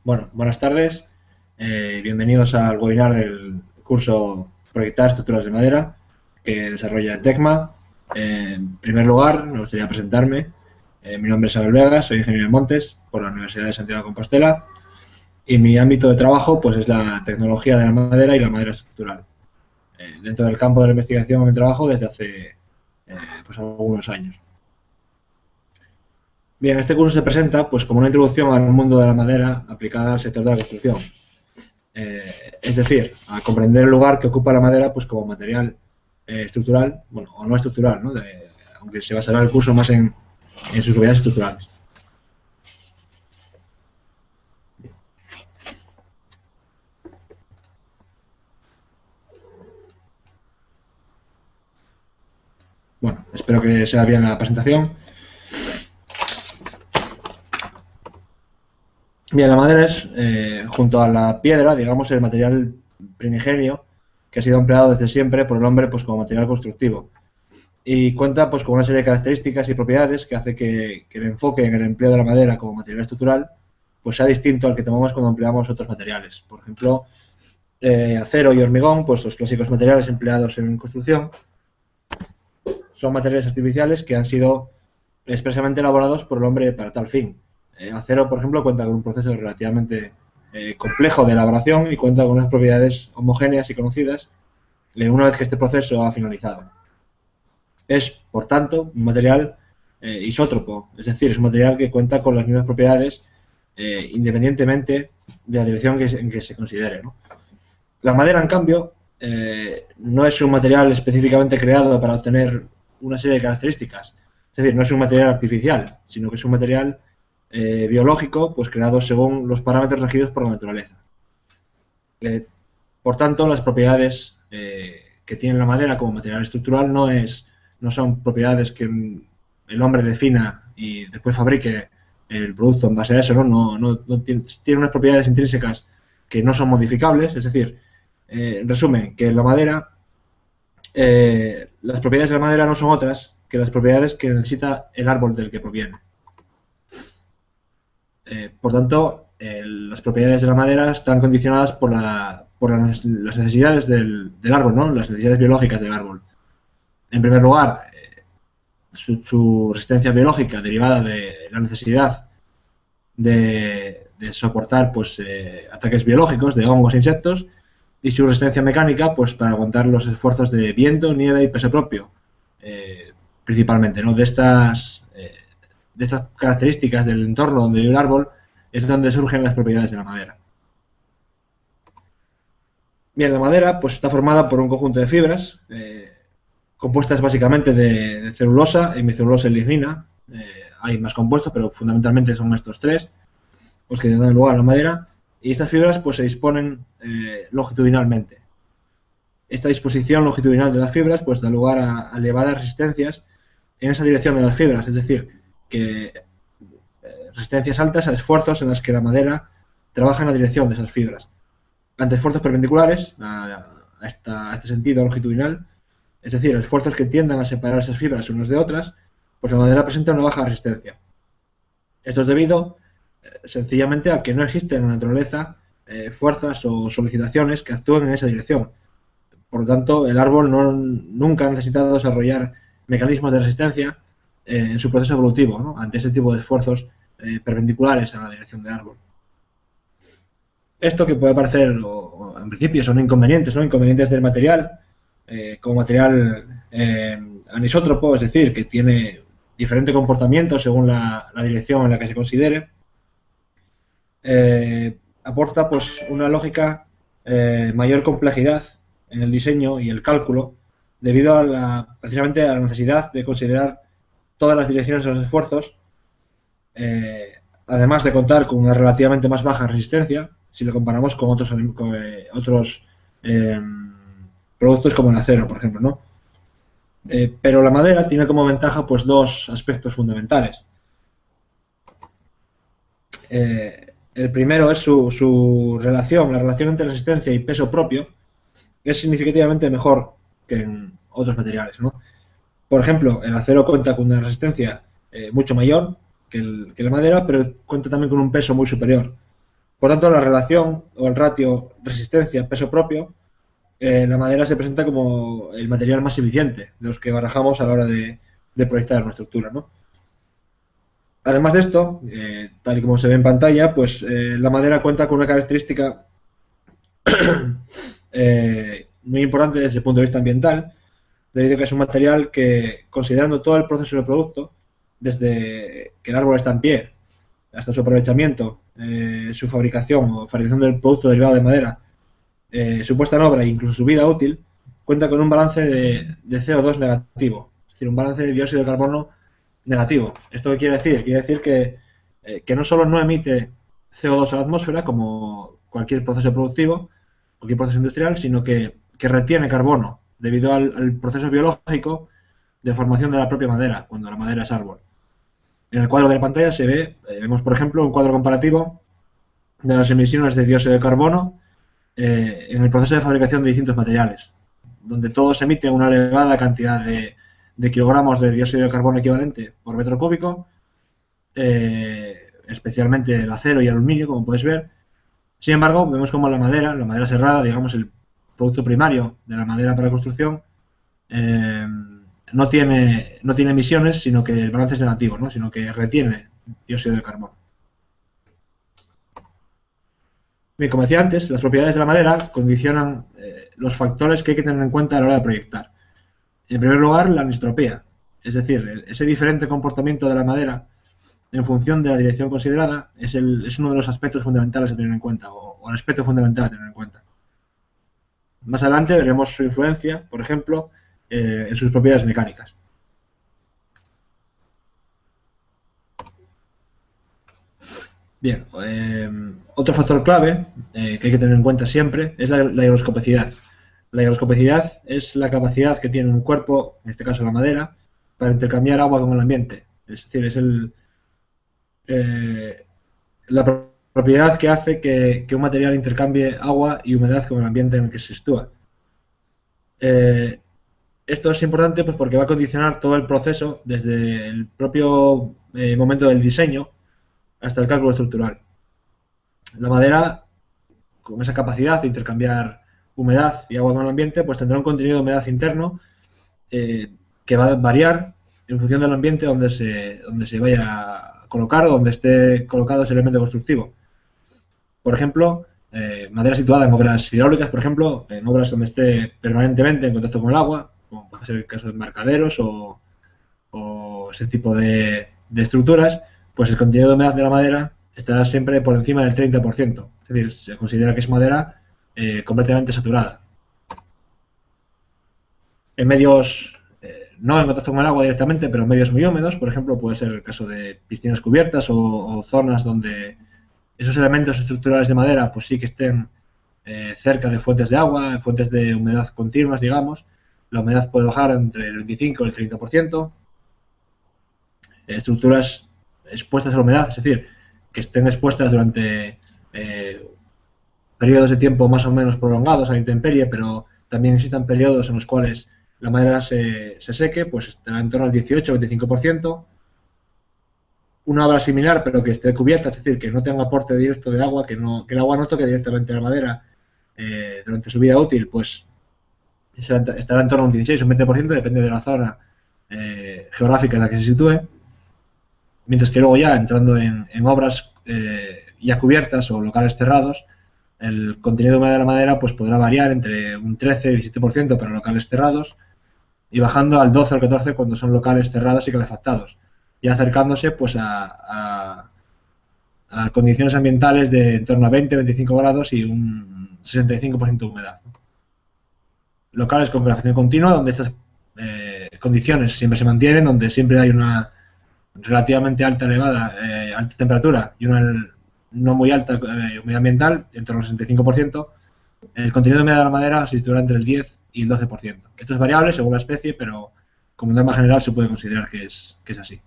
Buenas tardes. Bienvenidos al webinar del curso Proyectar estructuras de madera que desarrolla Tecma. En primer lugar, me gustaría presentarme. Mi nombre es Abel Vega, soy ingeniero de montes por la Universidad de Santiago de Compostela y mi ámbito de trabajo pues, es la tecnología de la madera y la madera estructural. Dentro del campo de la investigación y el trabajo desde hace pues, algunos años. Bien, este curso se presenta pues, como una introducción al mundo de la madera aplicada al sector de la construcción. Es decir, a comprender el lugar que ocupa la madera pues, como material estructural, bueno, o no estructural, ¿no? Aunque se basará el curso más en sus propiedades estructurales. Bueno, espero que sea bien la presentación. Bien, la madera es, junto a la piedra, digamos, el material primigenio que ha sido empleado desde siempre por el hombre pues, como material constructivo. Y cuenta pues, con una serie de características y propiedades que hace que el enfoque en el empleo de la madera como material estructural pues, sea distinto al que tomamos cuando empleamos otros materiales. Por ejemplo, acero y hormigón, pues los clásicos materiales empleados en construcción, son materiales artificiales que han sido expresamente elaborados por el hombre para tal fin. El acero, por ejemplo, cuenta con un proceso relativamente complejo de elaboración y cuenta con unas propiedades homogéneas y conocidas una vez que este proceso ha finalizado. Es, por tanto, un material isótropo, es decir, es un material que cuenta con las mismas propiedades independientemente de la dirección en que se considere, ¿no? La madera, en cambio, no es un material específicamente creado para obtener una serie de características. Es decir, no es un material artificial, sino que es un material biológico, pues creado según los parámetros regidos por la naturaleza. Por tanto, las propiedades que tiene la madera como material estructural no son propiedades que el hombre defina y después fabrique el producto en base a eso, no tiene unas propiedades intrínsecas que no son modificables, es decir, en resumen, que la madera, las propiedades de la madera no son otras que las propiedades que necesita el árbol del que proviene. Por tanto, las propiedades de la madera están condicionadas por las necesidades del árbol, ¿no? Las necesidades biológicas del árbol. En primer lugar, su resistencia biológica derivada de la necesidad de soportar pues, ataques biológicos de hongos e insectos, y su resistencia mecánica pues, para aguantar los esfuerzos de viento, nieve y peso propio, principalmente, ¿no? De estas características del entorno donde vive el árbol es donde surgen las propiedades de la madera. Bien, la madera pues, está formada por un conjunto de fibras compuestas básicamente de celulosa, hemicelulosa y lignina. Hay más compuestos, pero fundamentalmente son estos tres los que dan lugar a la madera. Y estas fibras pues, se disponen longitudinalmente. Esta disposición longitudinal de las fibras pues, da lugar a elevadas resistencias en esa dirección de las fibras, es decir, que resistencias altas a esfuerzos en las que la madera trabaja en la dirección de esas fibras. Ante esfuerzos perpendiculares a este sentido longitudinal, es decir, esfuerzos que tiendan a separar esas fibras unas de otras, pues la madera presenta una baja resistencia. Esto es debido sencillamente a que no existen en la naturaleza fuerzas o solicitaciones que actúen en esa dirección. Por lo tanto, el árbol nunca ha necesitado desarrollar mecanismos de resistencia en su proceso evolutivo, ¿no? Ante ese tipo de esfuerzos perpendiculares a la dirección del árbol. Esto que puede parecer, o en principio son inconvenientes, ¿no? Inconvenientes del material, como material anisótropo, es decir, que tiene diferente comportamiento según la dirección en la que se considere, aporta pues, una lógica mayor complejidad en el diseño y el cálculo debido precisamente a la necesidad de considerar todas las direcciones de los esfuerzos, además de contar con una relativamente más baja resistencia si lo comparamos con otros productos como el acero, por ejemplo, ¿no? Pero la madera tiene como ventaja pues, dos aspectos fundamentales. El primero es su relación, la relación entre resistencia y peso propio, que es significativamente mejor que en otros materiales, ¿no? Por ejemplo, el acero cuenta con una resistencia mucho mayor que la madera, pero cuenta también con un peso muy superior. Por tanto, la relación o el ratio resistencia-peso propio, la madera se presenta como el material más eficiente de los que barajamos a la hora de proyectar una estructura, ¿no? Además de esto, tal y como se ve en pantalla, pues la madera cuenta con una característica muy importante desde el punto de vista ambiental, debido a que es un material que, considerando todo el proceso del producto, desde que el árbol está en pie hasta su aprovechamiento, su fabricación o fabricación del producto derivado de madera, su puesta en obra e incluso su vida útil, cuenta con un balance de CO2 negativo, es decir, un balance de dióxido de carbono negativo. ¿Esto qué quiere decir? Quiere decir que no solo no emite CO2 a la atmósfera, como cualquier proceso productivo, cualquier proceso industrial, sino que retiene carbono debido al proceso biológico de formación de la propia madera, cuando la madera es árbol. En el cuadro de la pantalla se ve, vemos por ejemplo un cuadro comparativo de las emisiones de dióxido de carbono en el proceso de fabricación de distintos materiales, donde todos emiten una elevada cantidad de kilogramos de dióxido de carbono equivalente por metro cúbico, especialmente el acero y el aluminio, como puedes ver. Sin embargo, vemos como la madera serrada, digamos el producto primario de la madera para construcción, no tiene emisiones, sino que el balance es negativo, ¿no? Sino que retiene dióxido de carbono. Bien, como decía antes, las propiedades de la madera condicionan los factores que hay que tener en cuenta a la hora de proyectar. En primer lugar, la anisotropía, es decir, ese diferente comportamiento de la madera en función de la dirección considerada es uno de los aspectos fundamentales a tener en cuenta, o el aspecto fundamental a tener en cuenta. Más adelante veremos su influencia, por ejemplo, en sus propiedades mecánicas. Bien, otro factor clave que hay que tener en cuenta siempre es la higroscopicidad. La higroscopicidad es la capacidad que tiene un cuerpo, en este caso la madera, para intercambiar agua con el ambiente. Es decir, es la propiedad que hace que un material intercambie agua y humedad con el ambiente en el que se sitúa. Esto es importante pues, porque va a condicionar todo el proceso desde el propio momento del diseño hasta el cálculo estructural. La madera, con esa capacidad de intercambiar humedad y agua con el ambiente, pues tendrá un contenido de humedad interno que va a variar en función del ambiente donde se vaya a colocar o donde esté colocado ese elemento constructivo. Por ejemplo, madera situada en obras hidráulicas, por ejemplo, en obras donde esté permanentemente en contacto con el agua, como puede ser el caso de embarcaderos o ese tipo de estructuras, pues el contenido de humedad de la madera estará siempre por encima del 30%. Es decir, se considera que es madera completamente saturada. En medios, no en contacto con el agua directamente, pero en medios muy húmedos, por ejemplo, puede ser el caso de piscinas cubiertas o zonas donde esos elementos estructurales de madera pues sí que estén cerca de fuentes de agua, fuentes de humedad continuas, digamos. La humedad puede bajar entre el 25 y el 30%. Estructuras expuestas a la humedad, es decir, que estén expuestas durante periodos de tiempo más o menos prolongados a la intemperie, pero también existan periodos en los cuales la madera se seque, pues estará en torno al 18-25%. Una obra similar, pero que esté cubierta, es decir, que no tenga aporte directo de agua, que el agua no toque directamente a la madera durante su vida útil, pues estará en torno a un 16 o un 20%, depende de la zona geográfica en la que se sitúe. Mientras que luego ya entrando en obras ya cubiertas o locales cerrados, el contenido de humedad de la madera pues podrá variar entre un 13 y 17% para locales cerrados y bajando al 12 o al 14 cuando son locales cerrados y calefactados, y acercándose pues a condiciones ambientales de en torno a 20-25 grados y un 65% de humedad. Locales con calefacción continua, donde estas condiciones siempre se mantienen, donde siempre hay una relativamente alta temperatura y una no muy alta humedad ambiental, en torno al 65%, el contenido de humedad de la madera se situará entre el 10 y el 12%. Esto es variable según la especie, pero como norma general se puede considerar que es así.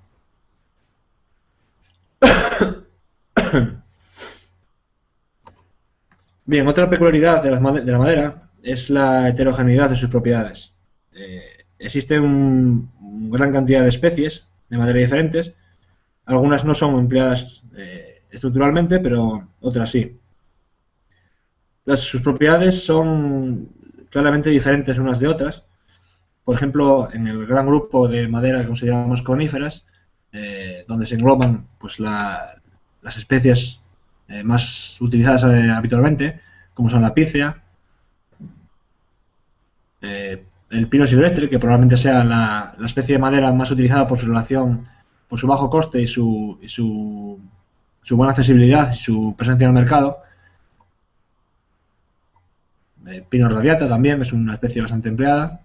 Bien, otra peculiaridad de la madera es la heterogeneidad de sus propiedades. Existe una gran cantidad de especies de madera diferentes. Algunas no son empleadas estructuralmente, pero otras sí. Sus propiedades son claramente diferentes unas de otras. Por ejemplo, en el gran grupo de madera que consideramos coníferas, donde se engloban pues, las especies más utilizadas habitualmente, como son la pícea, el pino silvestre, que probablemente sea la especie de madera más utilizada por su relación, por su bajo coste y su buena accesibilidad y su presencia en el mercado. Pino radiata también es una especie bastante empleada.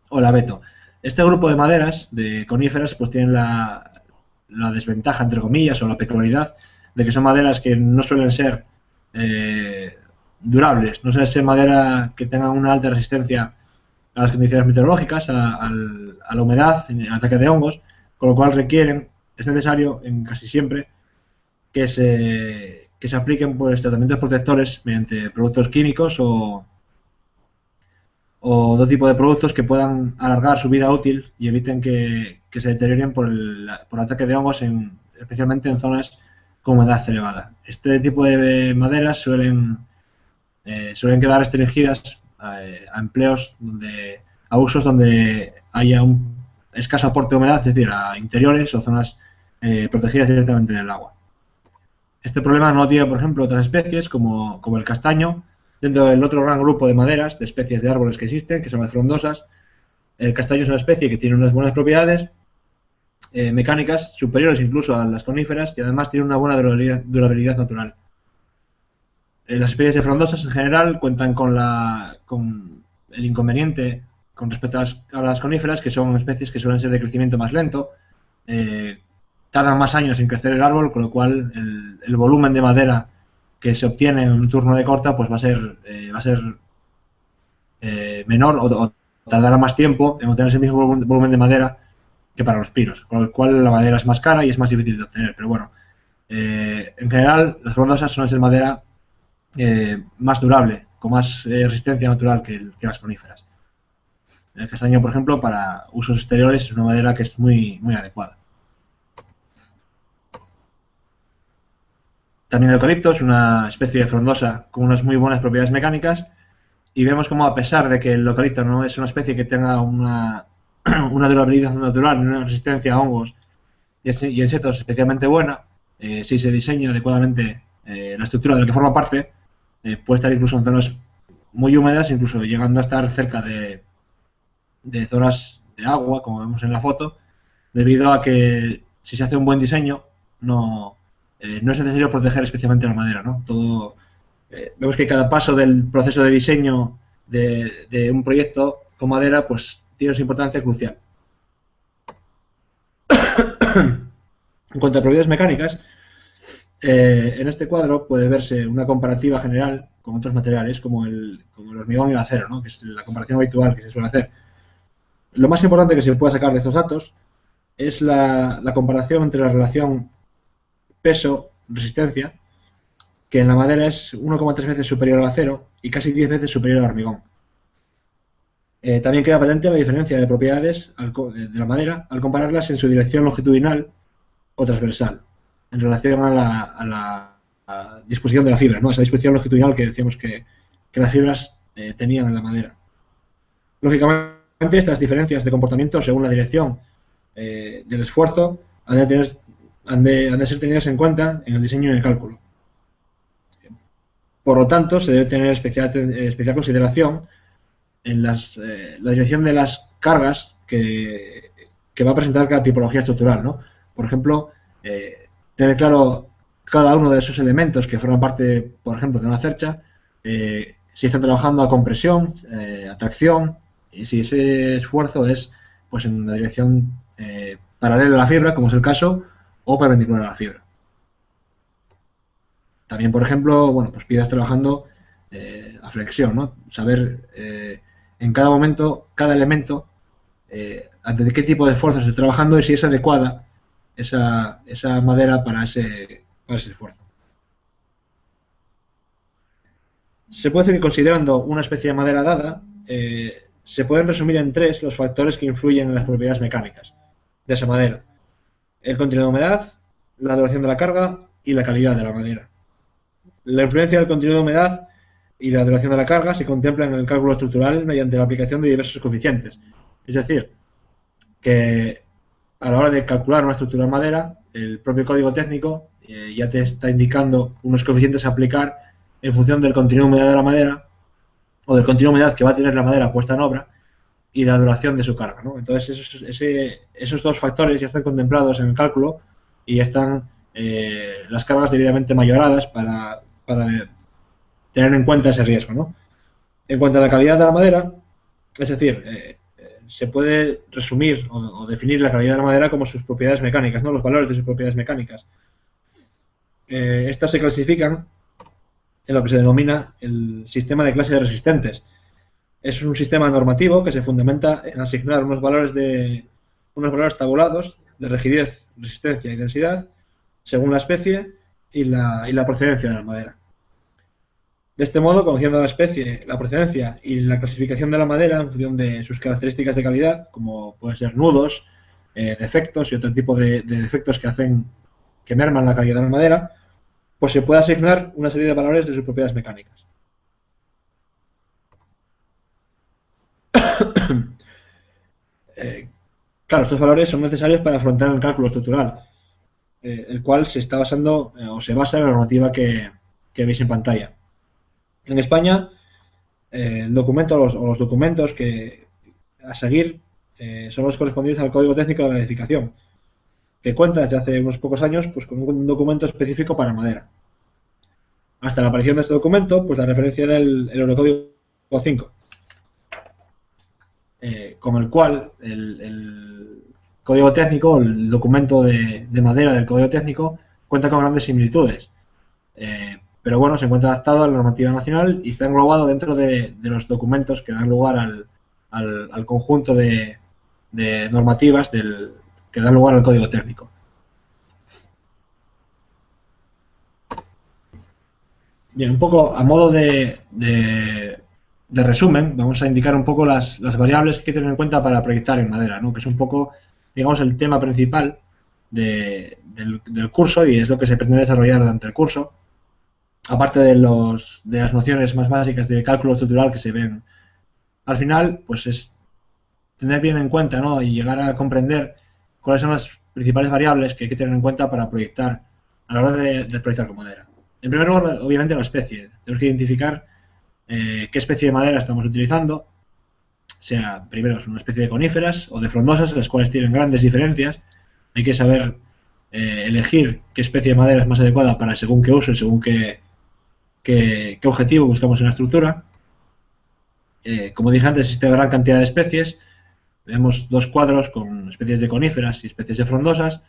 O la abeto. Este grupo de maderas, de coníferas, pues tienen la desventaja, entre comillas, o la peculiaridad de que son maderas que no suelen ser durables, no suelen ser madera que tengan una alta resistencia a las condiciones meteorológicas, a la humedad, al ataque de hongos, con lo cual es necesario en casi siempre que se apliquen pues, tratamientos protectores mediante productos químicos o otro tipo de productos que puedan alargar su vida útil y eviten que se deterioren por ataque de hongos, especialmente en zonas con humedad elevada. Este tipo de maderas suelen quedar restringidas a empleos, a usos donde haya un escaso aporte de humedad, es decir, a interiores o zonas protegidas directamente del agua. Este problema no lo tiene, por ejemplo, otras especies como el castaño, dentro del otro gran grupo de maderas, de especies de árboles que existen, que son las frondosas. El castaño es una especie que tiene unas buenas propiedades mecánicas superiores incluso a las coníferas y además tiene una buena durabilidad natural. Las especies de frondosas en general cuentan con el inconveniente con respecto a las coníferas, que son especies que suelen ser de crecimiento más lento, tardan más años en crecer el árbol, con lo cual el volumen de madera que se obtiene en un turno de corta pues va a ser menor o tardará más tiempo en obtener ese mismo volumen de madera que para los pinos, con lo cual la madera es más cara y es más difícil de obtener. Pero bueno, en general las frondosas suelen ser madera más durable, con más resistencia natural que las coníferas. El castaño, por ejemplo, para usos exteriores es una madera que es muy, muy adecuada. También el eucalipto es una especie de frondosa con unas muy buenas propiedades mecánicas y vemos como a pesar de que el eucalipto no es una especie que tenga una durabilidad natural, una resistencia a hongos y insectos especialmente buena, si se diseña adecuadamente la estructura de la que forma parte, puede estar incluso en zonas muy húmedas, incluso llegando a estar cerca de zonas de agua, como vemos en la foto, debido a que si se hace un buen diseño, no es necesario proteger especialmente la madera, ¿no? Vemos que cada paso del proceso de diseño de un proyecto con madera, pues tiene su importancia crucial. En cuanto a propiedades mecánicas, en este cuadro puede verse una comparativa general con otros materiales como el hormigón y el acero, ¿no? Que es la comparación habitual que se suele hacer. Lo más importante que se puede sacar de estos datos es la comparación entre la relación peso-resistencia, que en la madera es 1,3 veces superior al acero y casi 10 veces superior al hormigón. También queda patente la diferencia de propiedades de la madera al compararlas en su dirección longitudinal o transversal, en relación a la disposición de la fibra, ¿no? Esa disposición longitudinal que decíamos que las fibras tenían en la madera. Lógicamente, estas diferencias de comportamiento según la dirección del esfuerzo han de ser tenidas en cuenta en el diseño y en el cálculo. Por lo tanto, se debe tener especial consideración en la dirección de las cargas que va a presentar cada tipología estructural, ¿no? Por ejemplo, tener claro cada uno de esos elementos que forman parte, por ejemplo, de una cercha, si están trabajando a compresión, a tracción, y si ese esfuerzo es pues en la dirección paralela a la fibra, como es el caso, o perpendicular a la fibra. También, por ejemplo, bueno, pues piezas trabajando a flexión, ¿no? Saber en cada momento, cada elemento, ante qué tipo de esfuerzo se está trabajando y si es adecuada esa madera para ese esfuerzo. Se puede decir que considerando una especie de madera dada, se pueden resumir en 3 los factores que influyen en las propiedades mecánicas de esa madera. El contenido de humedad, la duración de la carga y la calidad de la madera. La influencia del contenido de humedad y la duración de la carga se contempla en el cálculo estructural mediante la aplicación de diversos coeficientes. Es decir, que a la hora de calcular una estructura de madera, el propio código técnico ya te está indicando unos coeficientes a aplicar en función del contenido de humedad de la madera o del contenido de humedad que va a tener la madera puesta en obra y la duración de su carga, ¿no? Entonces, esos dos factores ya están contemplados en el cálculo y ya están las cargas debidamente mayoradas para tener en cuenta ese riesgo, ¿no? En cuanto a la calidad de la madera, es decir, se puede resumir o definir la calidad de la madera como sus propiedades mecánicas, ¿no? Los valores de sus propiedades mecánicas. Estas se clasifican en lo que se denomina el sistema de clases resistentes. Es un sistema normativo que se fundamenta en asignar unos valores tabulados de rigidez, resistencia y densidad según la especie y la procedencia de la madera. De este modo, conociendo la especie, la procedencia y la clasificación de la madera en función de sus características de calidad, como pueden ser nudos, defectos y otro tipo de defectos que merman la calidad de la madera, pues se puede asignar una serie de valores de sus propiedades mecánicas. Claro, estos valores son necesarios para afrontar el cálculo estructural, el cual se está basando o se basa en la normativa que veis en pantalla. En España, el documento o los documentos que a seguir son los correspondientes al Código Técnico de la Edificación, que cuenta desde hace unos pocos años pues, con un documento específico para madera. Hasta la aparición de este documento, pues la referencia era el Eurocódigo 5, con el cual el Código Técnico, el documento de madera del Código Técnico, cuenta con grandes similitudes. Pero bueno, se encuentra adaptado a la normativa nacional y está englobado dentro de los documentos que dan lugar al conjunto de normativas que dan lugar al Código Técnico. Bien, un poco a modo de resumen, vamos a indicar un poco las variables que hay que tener en cuenta para proyectar en madera, ¿no? Que es un poco, digamos, el tema principal del curso y es lo que se pretende desarrollar durante el curso. Aparte de las nociones más básicas de cálculo estructural que se ven al final, pues es tener bien en cuenta, ¿no? Y llegar a comprender cuáles son las principales variables que hay que tener en cuenta para proyectar a la hora de proyectar con madera. En primer lugar, obviamente, la especie. Tenemos que identificar qué especie de madera estamos utilizando, sea primero una especie de coníferas o de frondosas, las cuales tienen grandes diferencias. Hay que saber elegir qué especie de madera es más adecuada para según qué uso y según qué objetivo buscamos en la estructura. Como dije antes, existe gran cantidad de especies. Vemos dos cuadros con especies de coníferas y especies de frondosas.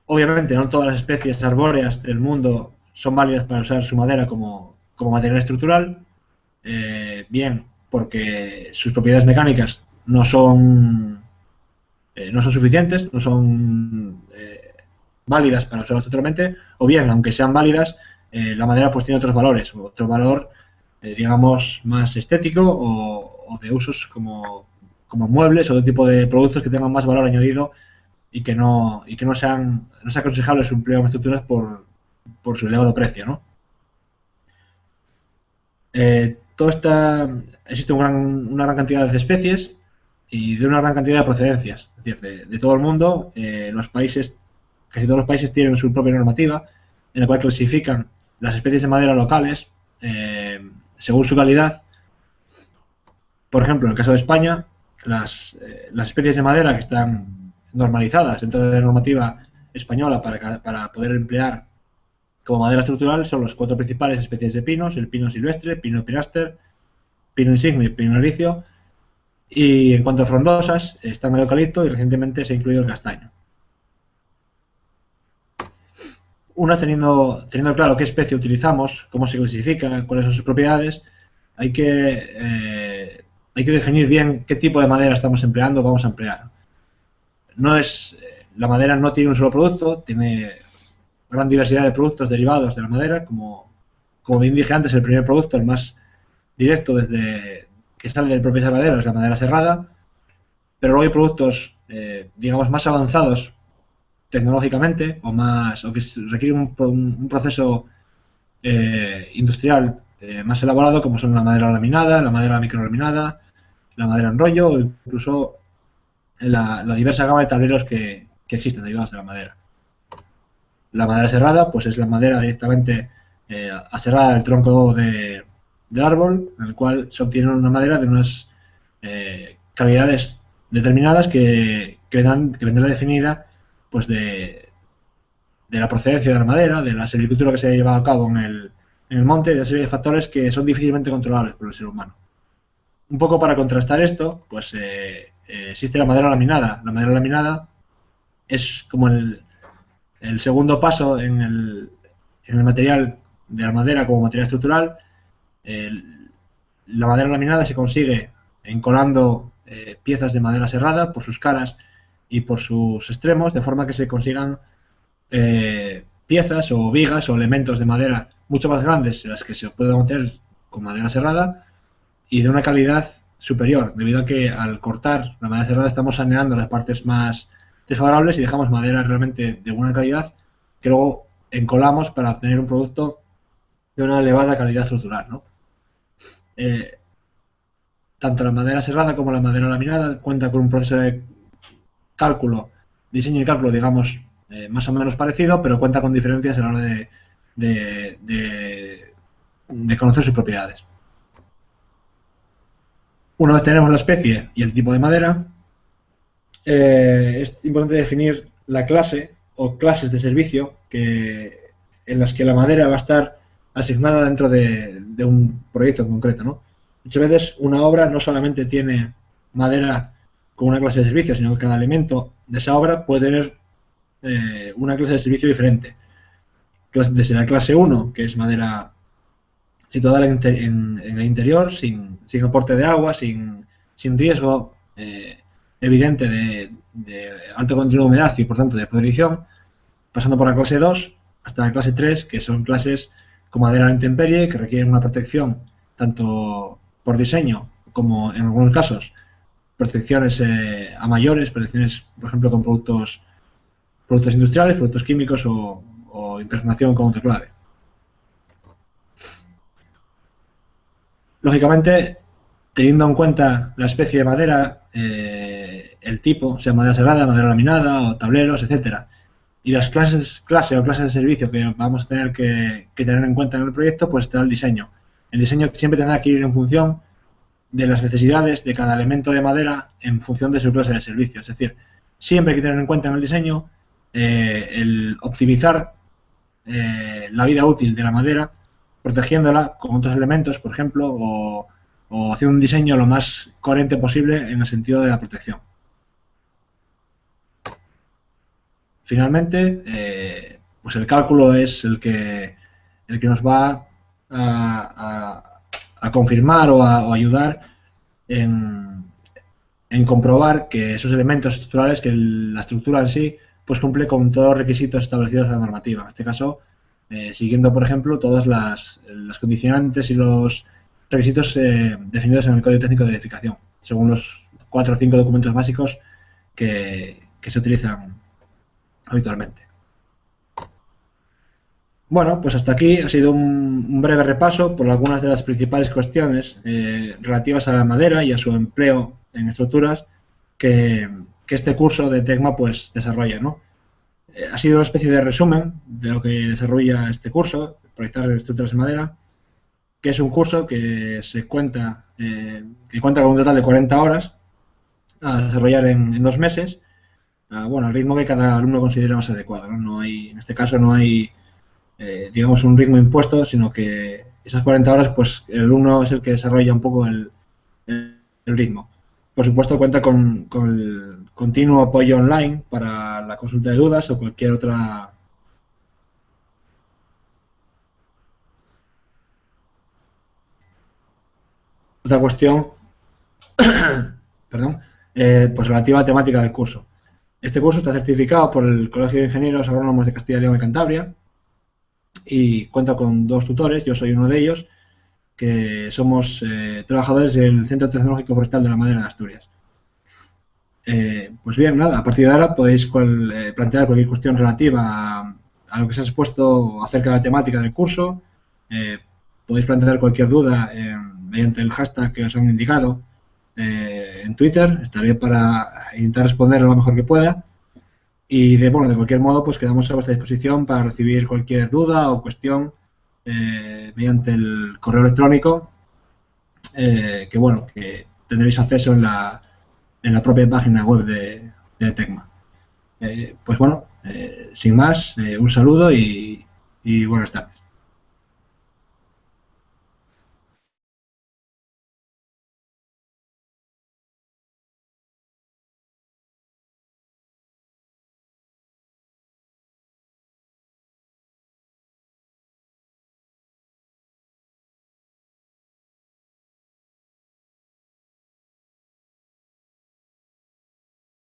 Obviamente, no todas las especies arbóreas del mundo son válidas para usar su madera como material estructural, bien porque sus propiedades mecánicas no son suficientes, no son válidas para usarlas totalmente, o bien, aunque sean válidas, la madera pues tiene otros valores, otro valor, digamos, más estético o de usos como muebles o otro tipo de productos que tengan más valor añadido y que no sean aconsejables su empleo en estructuras por su elevado precio, ¿no? Existe una gran cantidad de especies y de una gran cantidad de procedencias, es decir, de todo el mundo. Casi todos los países tienen su propia normativa en la cual clasifican las especies de madera locales según su calidad. Por ejemplo, en el caso de España, las especies de madera que están normalizadas dentro de la normativa española para poder emplear como madera estructural son las 4 principales especies de pinos: el pino silvestre, pino pináster, pino insigne y pino ericio. Y en cuanto a frondosas, están el eucalipto y recientemente se ha incluido el castaño. Una, teniendo claro qué especie utilizamos, cómo se clasifica, cuáles son sus propiedades, hay que definir bien qué tipo de madera estamos empleando o vamos a emplear. La madera no tiene un solo producto, tiene gran diversidad de productos derivados de la madera, como bien dije antes, el primer producto, el más directo que sale del propio serradero, es la madera serrada, pero luego hay productos, digamos, más avanzados tecnológicamente o que requieren un proceso industrial más elaborado, como son la madera laminada, la madera microlaminada, la madera en rollo o incluso la diversa gama de tableros que existen derivados de la madera. La madera serrada, pues es la madera directamente aserrada del tronco del árbol, en el cual se obtiene una madera de unas calidades determinadas que vendrá definida pues de la procedencia de la madera, de la silvicultura que se ha llevado a cabo en el monte y de una serie de factores que son difícilmente controlables por el ser humano. Un poco para contrastar esto, pues existe la madera laminada. La madera laminada es como el segundo paso en el material de la madera como material estructural. La madera laminada se consigue encolando piezas de madera serrada por sus caras y por sus extremos, de forma que se consigan piezas o vigas o elementos de madera mucho más grandes de las que se pueden hacer con madera serrada y de una calidad superior, debido a que al cortar la madera serrada estamos saneando las partes más desfavorables y dejamos madera realmente de buena calidad que luego encolamos para obtener un producto de una elevada calidad estructural, ¿no? Tanto la madera serrada como la madera laminada cuenta con un proceso de diseño y cálculo, digamos, más o menos parecido, pero cuenta con diferencias a la hora de conocer sus propiedades. Una vez tenemos la especie y el tipo de madera, es importante definir la clase o clases de servicio en las que la madera va a estar asignada dentro de un proyecto en concreto, ¿no? Muchas veces una obra no solamente tiene madera con una clase de servicio, sino que cada elemento de esa obra puede tener una clase de servicio diferente. Desde la clase 1, que es madera situada en el interior, sin aporte de agua, sin riesgo evidente de alto contenido de humedad y por tanto de pudrición, pasando por la clase 2 hasta la clase 3, que son clases con madera a la intemperie, que requieren una protección tanto por diseño como en algunos casos protecciones a mayores, protecciones por ejemplo con productos industriales, productos químicos o impregnación con autoclave. Lógicamente, teniendo en cuenta la especie de madera, el tipo, sea madera serrada, madera laminada o tableros, etcétera, y las clase o clases de servicio que vamos a tener que tener en cuenta en el proyecto, pues estará el diseño. El diseño siempre tendrá que ir en función de las necesidades de cada elemento de madera en función de su clase de servicio. Es decir, siempre hay que tener en cuenta en el diseño el optimizar la vida útil de la madera, protegiéndola con otros elementos, por ejemplo, o haciendo un diseño lo más coherente posible en el sentido de la protección. Finalmente, pues el cálculo es el que nos va a confirmar o a ayudar en comprobar que esos elementos estructurales, que la estructura en sí, pues cumple con todos los requisitos establecidos en la normativa. En este caso, siguiendo, por ejemplo, todas las condicionantes y los requisitos definidos en el Código Técnico de Edificación, según los 4 o 5 documentos básicos que se utilizan habitualmente. Bueno, pues hasta aquí ha sido un breve repaso por algunas de las principales cuestiones relativas a la madera y a su empleo en estructuras que este curso de Tecma pues desarrolla, ¿no? Ha sido una especie de resumen de lo que desarrolla este curso, proyectar estructuras en madera, que es un curso que cuenta con un total de 40 horas a desarrollar en 2 meses, bueno, al ritmo que cada alumno considera más adecuado, ¿no? No hay, en este caso no hay digamos un ritmo impuesto, sino que esas 40 horas pues el alumno es el que desarrolla un poco el ritmo. Por supuesto cuenta con el continuo apoyo online para la consulta de dudas o cualquier otra cuestión perdón, pues relativa a la temática del curso. Este curso está certificado por el Colegio de Ingenieros Agrónomos de Castilla y León y Cantabria y cuenta con 2 tutores, yo soy uno de ellos, que somos trabajadores del Centro Tecnológico Forestal de la Madera de Asturias. Pues bien, nada, a partir de ahora podéis plantear cualquier cuestión relativa a lo que se ha expuesto acerca de la temática del curso. Eh, Podéis plantear cualquier duda mediante el hashtag que os han indicado en Twitter. Estaré para intentar responder lo mejor que pueda. Y bueno, de cualquier modo, pues quedamos a vuestra disposición para recibir cualquier duda o cuestión mediante el correo electrónico, que tendréis acceso en la propia página web de Tecma. Pues bueno, sin más, un saludo y buenas tardes.